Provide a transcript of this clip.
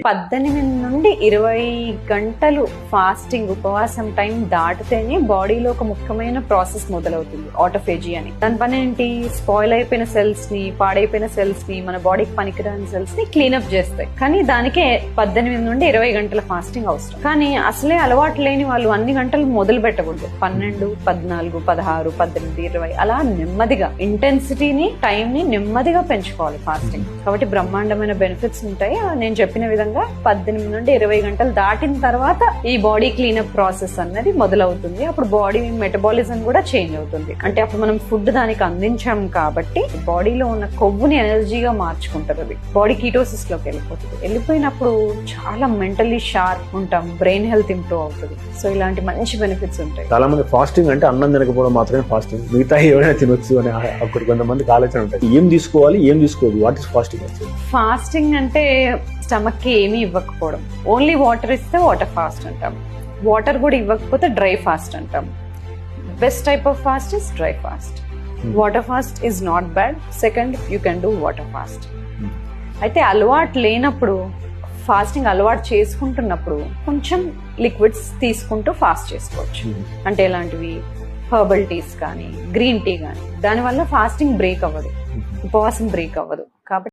18 నుండి 20 గంటలు ఫాస్టింగ్ ఉపవాసం టైం దాటితేనే బాడీలో ఒక ముఖ్యమైన ప్రాసెస్ మొదలవుతుంది, ఆటోఫేజీ అని. దాని పని ఏంటి? స్పాయిల్ అయిపోయిన సెల్స్ ని, పాడైపోయిన సెల్స్ ని, మన బాడీకి పనికిరాని సెల్స్ ని క్లీనప్ చేస్తాయి. కానీ దానికే 18 నుండి 20 గంటల ఫాస్టింగ్ అవసరం. కానీ అసలే అలవాటు లేని వాళ్ళు అన్ని గంటలు మొదలు పెట్టకూడదు. 12, 14, 16, 18, 20 అలా నెమ్మదిగా ఇంటెన్సిటీని, టైం ని నెమ్మదిగా పెంచుకోవాలి ఫాస్టింగ్. కాబట్టి బ్రహ్మాండమైన బెనిఫిట్స్ ఉంటాయి. నేను చెప్పిన విధంగా 18 నుండి 20 గంటలు దాటిన తర్వాత ఈ బాడీ క్లీనప్ ప్రాసెస్ అన్నది మొదలవుతుంది. అప్పుడు బాడీ మెటబాలిజం కూడా చేంజ్ అవుతుంది. అంటే అప్పుడు మనం ఫుడ్ దానికి అందించాం కాబట్టి బాడీలో ఉన్న కొవ్వుని ఎనర్జీగా మార్చుకుంటారు. అది బాడీ కీటోసిస్ లోకి వెళ్ళిపోతుంది. వెళ్ళిపోయినప్పుడు చాలా మెంటలీ షార్ప్ ఉంటాం, బ్రెయిన్ హెల్త్ ఇంప్రూవ్ అవుతుంది. సో ఇలాంటి మంచి బెనిఫిట్స్ ఉంటాయి. చాలా మంది ఫాస్టింగ్ అంటే అన్నం తినకపోవడం మాత్రమే ఫాస్టింగ్, మిగతా ఎవరైనా తినొచ్చు అని అక్కడ కొంతమందికి ఆలోచన ఉంటుంది. ఏం తీసుకోవాలి, ఏం తీసుకోవద్దు, వాట్ ఇస్ ఫాస్టింగ్? ఫాస్టింగ్ అంటే స్టమక్ కి ఏమీ ఇవ్వకపోవడం. ఓన్లీ వాటర్ ఇస్తే వాటర్ ఫాస్ట్ అంటాం. వాటర్ కూడా ఇవ్వకపోతే డ్రై ఫాస్ట్ అంటాం. Best type of fast is dry fast. Water fast is not bad. Second, you can do water fast. అయితే అలవాటు లేనప్పుడు, ఫాస్టింగ్ అలవాటు చేసుకుంటున్నప్పుడు కొంచెం లిక్విడ్స్ తీసుకుంటూ ఫాస్ట్ చేసుకోవచ్చు. అంటే ఎలాంటివి? హర్బల్ టీస్ కానీ, గ్రీన్ టీ కానీ. దానివల్ల ఫాస్టింగ్ బ్రేక్ అవ్వదు, ఉపవాసం బ్రేక్ అవ్వదు. కాబట్టి